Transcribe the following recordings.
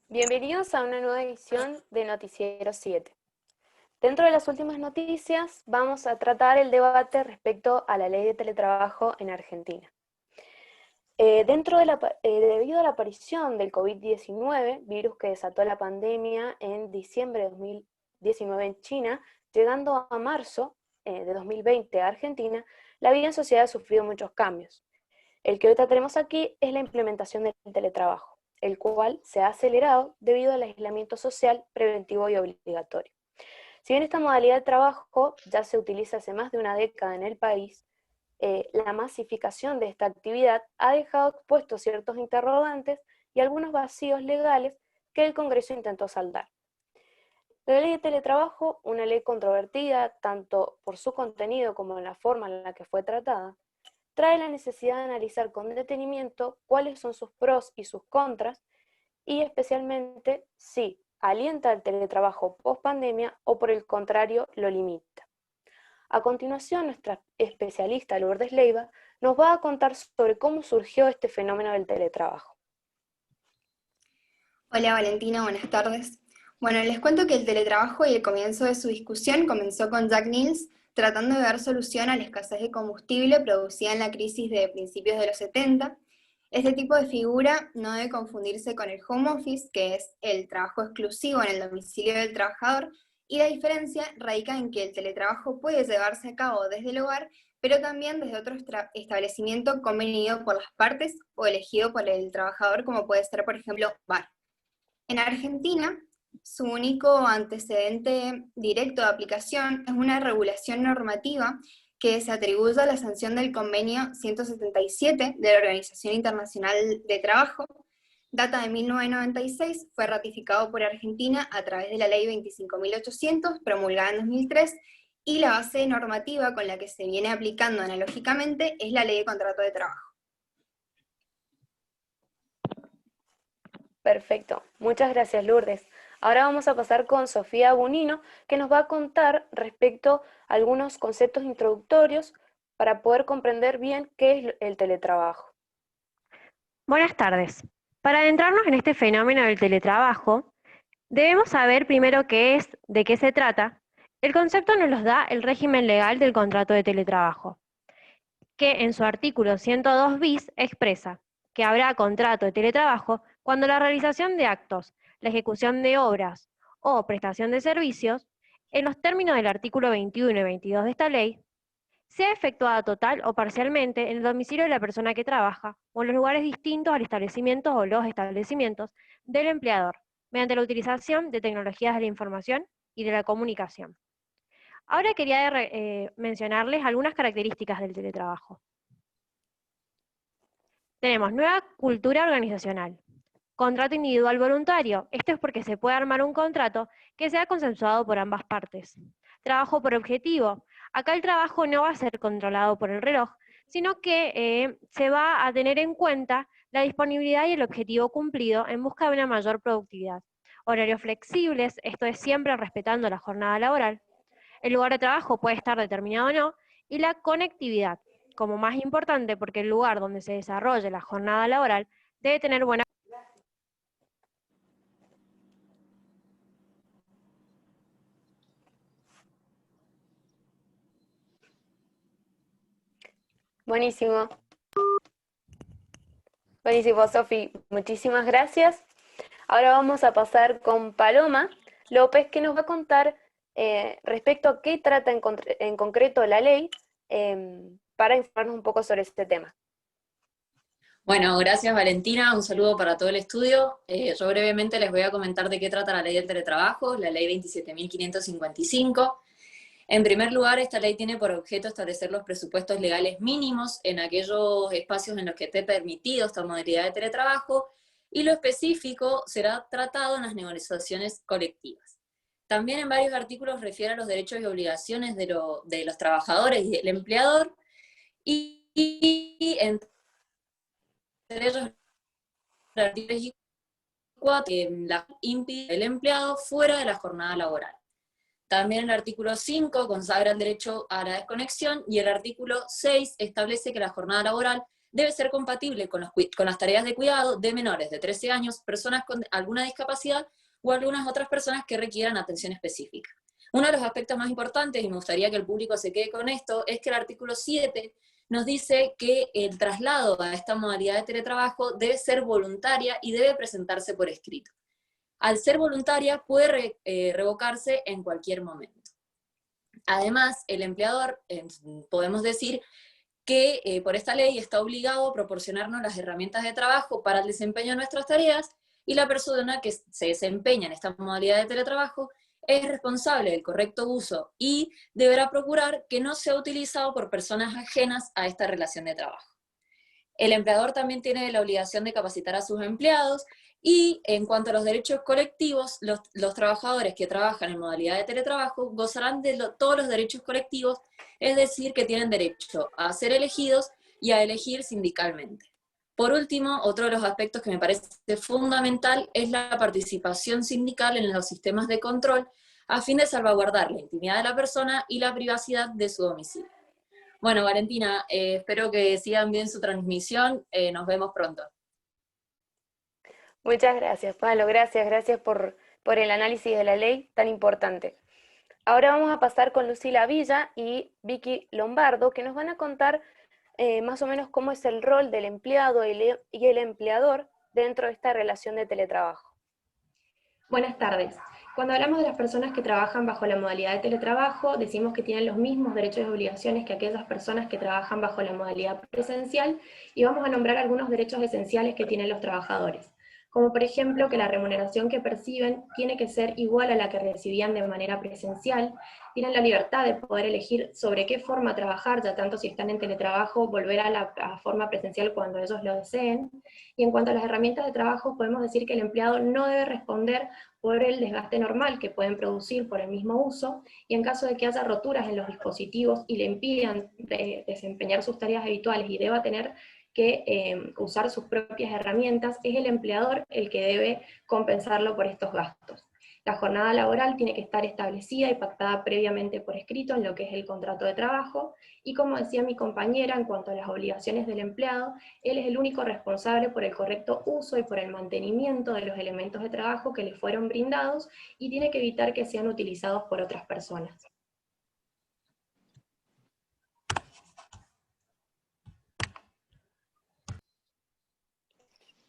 Bienvenidos a una nueva edición de Noticiero 7. Dentro de las últimas noticias vamos a tratar el debate respecto a la ley de teletrabajo en Argentina. Debido a la aparición del COVID-19, virus que desató la pandemia en diciembre de 2019 en China, llegando a marzo de 2020 a Argentina, la vida en sociedad ha sufrido muchos cambios. El que hoy trataremos aquí es la implementación del teletrabajo, el cual se ha acelerado debido al aislamiento social preventivo y obligatorio. Si bien esta modalidad de trabajo ya se utiliza hace más de una década en el país, la masificación de esta actividad ha dejado expuestos ciertos interrogantes y algunos vacíos legales que el Congreso intentó saldar. La ley de teletrabajo, una ley controvertida tanto por su contenido como en la forma en la que fue tratada, trae la necesidad de analizar con detenimiento cuáles son sus pros y sus contras y especialmente si alienta el teletrabajo post pandemia o por el contrario lo limita. A continuación, nuestra especialista Lourdes Leiva nos va a contar sobre cómo surgió este fenómeno del teletrabajo. Hola Valentina, buenas tardes. Bueno, les cuento que el teletrabajo y el comienzo de su discusión comenzó con Jack Niels tratando de dar solución a la escasez de combustible producida en la crisis de principios de los 70. Este tipo de figura no debe confundirse con el home office, que es el trabajo exclusivo en el domicilio del trabajador, y la diferencia radica en que el teletrabajo puede llevarse a cabo desde el hogar, pero también desde otro establecimiento convenido por las partes o elegido por el trabajador, como puede ser, por ejemplo, bar. En Argentina, su único antecedente directo de aplicación es una regulación normativa que se atribuye a la sanción del convenio 177 de la Organización Internacional de Trabajo, data de 1996, fue ratificado por Argentina a través de la Ley 25.800, promulgada en 2003, y la base normativa con la que se viene aplicando analógicamente es la Ley de Contrato de Trabajo. Perfecto, muchas gracias Lourdes. Ahora vamos a pasar con Sofía Bunino, que nos va a contar respecto a algunos conceptos introductorios para poder comprender bien qué es el teletrabajo. Buenas tardes. Para adentrarnos en este fenómeno del teletrabajo, debemos saber primero qué es, de qué se trata. El concepto nos los da el régimen legal del contrato de teletrabajo, que en su artículo 102 bis expresa que habrá contrato de teletrabajo cuando la realización de actos, la ejecución de obras o prestación de servicios, en los términos del artículo 21 y 22 de esta ley, sea efectuada total o parcialmente en el domicilio de la persona que trabaja o en los lugares distintos al establecimiento o los establecimientos del empleador, mediante la utilización de tecnologías de la información y de la comunicación. Ahora quería mencionarles algunas características del teletrabajo. Tenemos nueva cultura organizacional. Contrato individual voluntario. Esto es porque se puede armar un contrato que sea consensuado por ambas partes. Trabajo por objetivo. Acá el trabajo no va a ser controlado por el reloj, sino que se va a tener en cuenta la disponibilidad y el objetivo cumplido en busca de una mayor productividad. Horarios flexibles, esto es siempre respetando la jornada laboral. El lugar de trabajo puede estar determinado o no, y la conectividad, como más importante porque el lugar donde se desarrolle la jornada laboral debe tener buena. Buenísimo. Buenísimo, Sofi. Muchísimas gracias. Ahora vamos a pasar con Paloma López, que nos va a contar respecto a qué trata en concreto la ley, para informarnos un poco sobre este tema. Bueno, gracias Valentina, un saludo para todo el estudio. Yo brevemente les voy a comentar de qué trata la ley del teletrabajo, la ley 27.555. En primer lugar, esta ley tiene por objeto establecer los presupuestos legales mínimos en aquellos espacios en los que esté permitido esta modalidad de teletrabajo, y lo específico será tratado en las negociaciones colectivas. También en varios artículos refiere a los derechos y obligaciones de los trabajadores y del empleador, y entre ellos el artículo 4 impide el empleado fuera de la jornada laboral. También el artículo 5 consagra el derecho a la desconexión, y el artículo 6 establece que la jornada laboral debe ser compatible con las tareas de cuidado de menores de 13 años, personas con alguna discapacidad o algunas otras personas que requieran atención específica. Uno de los aspectos más importantes, y me gustaría que el público se quede con esto, es que el artículo 7 nos dice que el traslado a esta modalidad de teletrabajo debe ser voluntaria y debe presentarse por escrito. Al ser voluntaria puede revocarse en cualquier momento. Además, el empleador, podemos decir que por esta ley está obligado a proporcionarnos las herramientas de trabajo para el desempeño de nuestras tareas, y la persona que se desempeña en esta modalidad de teletrabajo es responsable del correcto uso y deberá procurar que no sea utilizado por personas ajenas a esta relación de trabajo. El empleador también tiene la obligación de capacitar a sus empleados, y en cuanto a los derechos colectivos, los trabajadores que trabajan en modalidad de teletrabajo gozarán de todos los derechos colectivos, es decir, que tienen derecho a ser elegidos y a elegir sindicalmente. Por último, otro de los aspectos que me parece fundamental es la participación sindical en los sistemas de control, a fin de salvaguardar la intimidad de la persona y la privacidad de su domicilio. Bueno, Valentina, espero que sigan bien su transmisión, nos vemos pronto. Muchas gracias, Pablo, gracias por el análisis de la ley tan importante. Ahora vamos a pasar con Lucila Villa y Vicky Lombardo, que nos van a contar más o menos cómo es el rol del empleado y el empleador dentro de esta relación de teletrabajo. Buenas tardes. Cuando hablamos de las personas que trabajan bajo la modalidad de teletrabajo, decimos que tienen los mismos derechos y obligaciones que aquellas personas que trabajan bajo la modalidad presencial, y vamos a nombrar algunos derechos esenciales que tienen los trabajadores, como por ejemplo que la remuneración que perciben tiene que ser igual a la que recibían de manera presencial, tienen la libertad de poder elegir sobre qué forma trabajar, ya tanto si están en teletrabajo, volver a la forma presencial cuando ellos lo deseen, y en cuanto a las herramientas de trabajo, podemos decir que el empleado no debe responder por el desgaste normal que pueden producir por el mismo uso, y en caso de que haya roturas en los dispositivos y le impidan desempeñar sus tareas habituales y deba tener que usar sus propias herramientas, es el empleador el que debe compensarlo por estos gastos. La jornada laboral tiene que estar establecida y pactada previamente por escrito en lo que es el contrato de trabajo, y como decía mi compañera, en cuanto a las obligaciones del empleado, él es el único responsable por el correcto uso y por el mantenimiento de los elementos de trabajo que le fueron brindados, y tiene que evitar que sean utilizados por otras personas.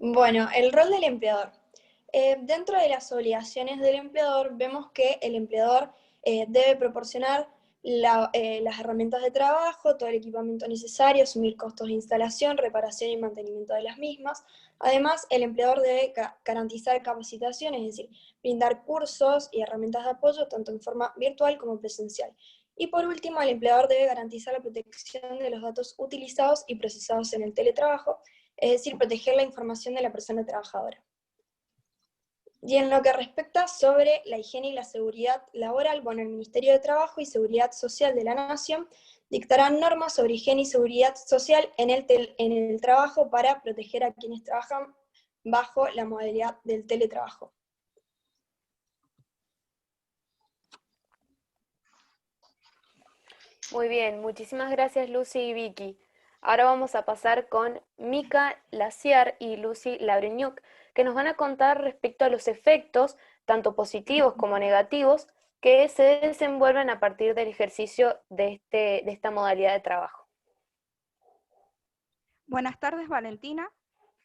Bueno, el rol del empleador. Dentro de las obligaciones del empleador, vemos que el empleador debe proporcionar las herramientas de trabajo, todo el equipamiento necesario, asumir costos de instalación, reparación y mantenimiento de las mismas. Además, el empleador debe garantizar capacitación, es decir, brindar cursos y herramientas de apoyo, tanto en forma virtual como presencial. Y por último, el empleador debe garantizar la protección de los datos utilizados y procesados en el teletrabajo, es decir, proteger la información de la persona trabajadora. Y en lo que respecta sobre la higiene y la seguridad laboral, bueno, el Ministerio de Trabajo y Seguridad Social de la Nación dictarán normas sobre higiene y seguridad social en el trabajo para proteger a quienes trabajan bajo la modalidad del teletrabajo. Muy bien, muchísimas gracias Lucy y Vicky. Ahora vamos a pasar con Mika Laciar y Lucy Labreñuk, que nos van a contar respecto a los efectos, tanto positivos como negativos, que se desenvuelven a partir del ejercicio de esta modalidad de trabajo. Buenas tardes, Valentina.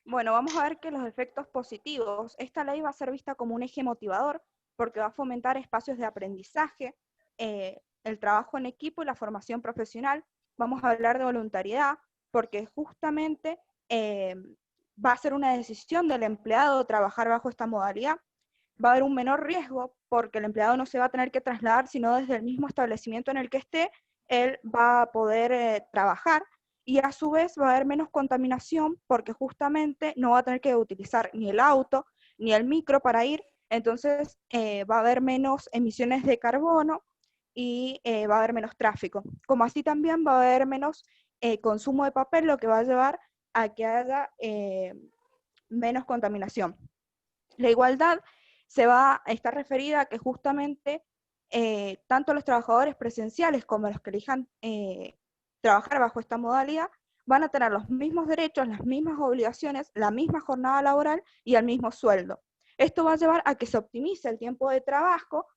Bueno, vamos a ver que los efectos positivos, esta ley va a ser vista como un eje motivador porque va a fomentar espacios de aprendizaje, el trabajo en equipo y la formación profesional. Vamos a hablar de voluntariedad porque justamente va a ser una decisión del empleado trabajar bajo esta modalidad. Va a haber un menor riesgo porque el empleado no se va a tener que trasladar, sino desde el mismo establecimiento en el que esté, él va a poder trabajar. Y a su vez va a haber menos contaminación porque justamente no va a tener que utilizar ni el auto ni el micro para ir, entonces va a haber menos emisiones de carbono y va a haber menos tráfico. Como así también va a haber menos consumo de papel, lo que va a llevar a que haya menos contaminación. La igualdad se va a estar referida a que justamente tanto los trabajadores presenciales como los que elijan trabajar bajo esta modalidad van a tener los mismos derechos, las mismas obligaciones, la misma jornada laboral y el mismo sueldo. Esto va a llevar a que se optimice el tiempo de trabajo,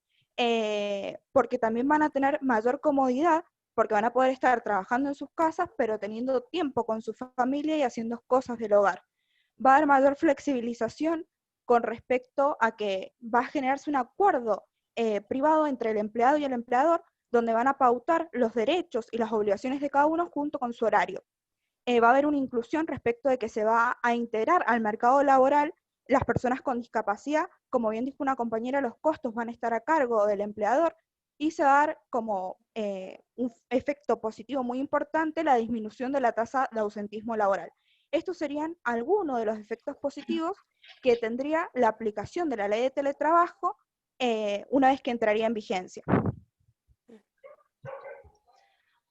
porque también van a tener mayor comodidad, porque van a poder estar trabajando en sus casas, pero teniendo tiempo con su familia y haciendo cosas del hogar. Va a haber mayor flexibilización con respecto a que va a generarse un acuerdo privado entre el empleado y el empleador, donde van a pautar los derechos y las obligaciones de cada uno junto con su horario. Va a haber una inclusión respecto de que se va a integrar al mercado laboral las personas con discapacidad. Como bien dijo una compañera, los costos van a estar a cargo del empleador, y se va a dar como un efecto positivo muy importante la disminución de la tasa de ausentismo laboral. Estos serían algunos de los efectos positivos que tendría la aplicación de la ley de teletrabajo una vez que entraría en vigencia.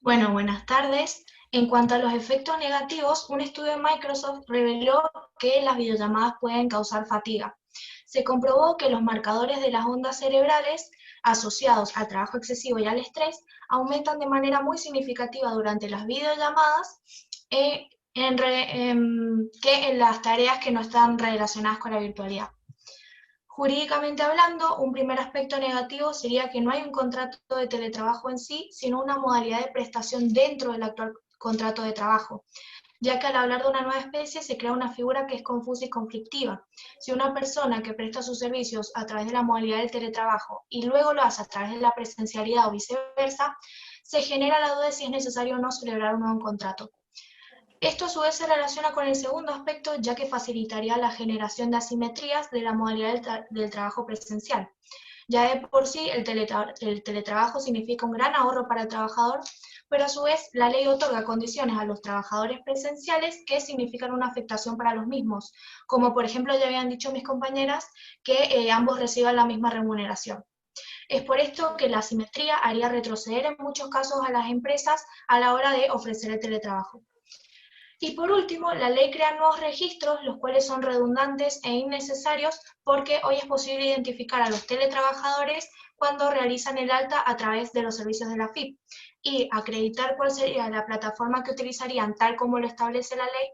Bueno, buenas tardes. En cuanto a los efectos negativos, un estudio de Microsoft reveló que las videollamadas pueden causar fatiga. Se comprobó que los marcadores de las ondas cerebrales asociados al trabajo excesivo y al estrés aumentan de manera muy significativa durante las videollamadas que en las tareas que no están relacionadas con la virtualidad. Jurídicamente hablando, un primer aspecto negativo sería que no hay un contrato de teletrabajo en sí, sino una modalidad de prestación dentro del actual contrato de trabajo, ya que al hablar de una nueva especie se crea una figura que es confusa y conflictiva. Si una persona que presta sus servicios a través de la modalidad del teletrabajo y luego lo hace a través de la presencialidad o viceversa, se genera la duda de si es necesario o no celebrar un nuevo contrato. Esto a su vez se relaciona con el segundo aspecto, ya que facilitaría la generación de asimetrías de la modalidad del trabajo presencial. Ya de por sí el teletrabajo significa un gran ahorro para el trabajador, pero a su vez la ley otorga condiciones a los trabajadores presenciales que significan una afectación para los mismos, como por ejemplo ya habían dicho mis compañeras, que ambos reciban la misma remuneración. Es por esto que la asimetría haría retroceder en muchos casos a las empresas a la hora de ofrecer el teletrabajo. Y por último, la ley crea nuevos registros, los cuales son redundantes e innecesarios porque hoy es posible identificar a los teletrabajadores cuando realizan el alta a través de los servicios de la AFIP, y acreditar cuál sería la plataforma que utilizarían tal como lo establece la ley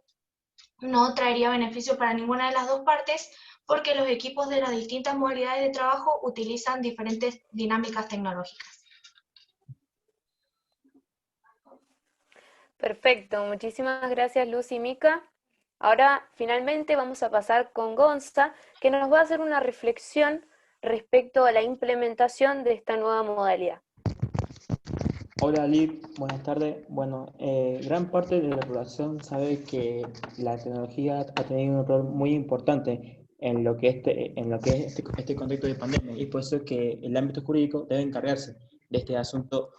no traería beneficio para ninguna de las dos partes, porque los equipos de las distintas modalidades de trabajo utilizan diferentes dinámicas tecnológicas. Perfecto, muchísimas gracias Luz y Mica. Ahora finalmente vamos a pasar con Gonza, que nos va a hacer una reflexión respecto a la implementación de esta nueva modalidad. Hola Liv, buenas tardes. Bueno, gran parte de la población sabe que la tecnología ha tenido un rol muy importante en lo que es este contexto de pandemia, y por eso es que el ámbito jurídico debe encargarse de este asunto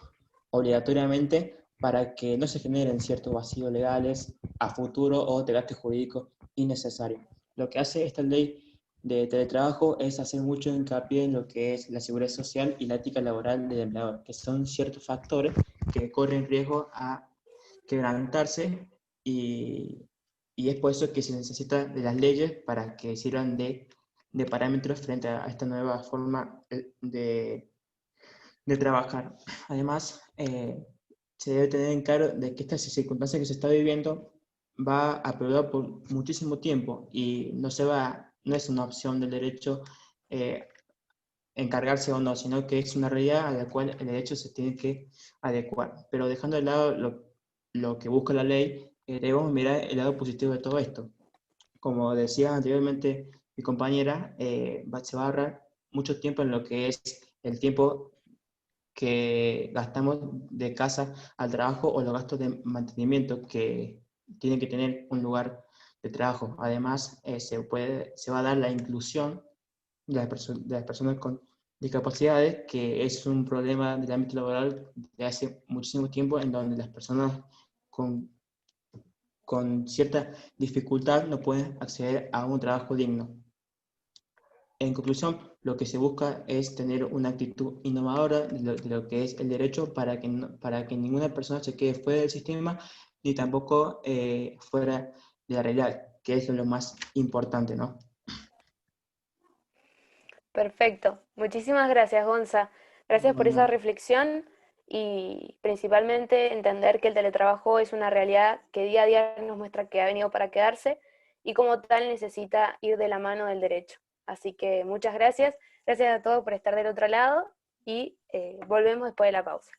obligatoriamente para que no se generen ciertos vacíos legales a futuro o desgastes jurídicos innecesarios. Lo que hace esta ley de teletrabajo es hacer mucho hincapié en lo que es la seguridad social y la ética laboral del empleador, que son ciertos factores que corren riesgo a quebrantarse, y es por eso que se necesita de las leyes para que sirvan de parámetros frente a esta nueva forma de trabajar. Además, se debe tener en claro de que esta circunstancia que se está viviendo va a perdurar por muchísimo tiempo, y no es una opción del derecho encargarse o no, sino que es una realidad a la cual el derecho se tiene que adecuar. Pero dejando de lado lo que busca la ley, debemos mirar el lado positivo de todo esto. Como decía anteriormente mi compañera, se va a ahorrar mucho tiempo en lo que es el tiempo que gastamos de casa al trabajo o los gastos de mantenimiento que tienen que tener un lugar de trabajo. Además, se va a dar la inclusión de las personas con discapacidades, que es un problema del ámbito laboral de hace muchísimo tiempo, en donde las personas con cierta dificultad no pueden acceder a un trabajo digno. En conclusión, lo que se busca es tener una actitud innovadora de lo que es el derecho para que ninguna persona se quede fuera del sistema, ni tampoco fuera de la realidad, que es lo más importante, ¿no? Perfecto, muchísimas gracias Gonza. Gracias por esa reflexión y principalmente entender que el teletrabajo es una realidad que día a día nos muestra que ha venido para quedarse y como tal necesita ir de la mano del derecho. Así que muchas gracias a todos por estar del otro lado y volvemos después de la pausa.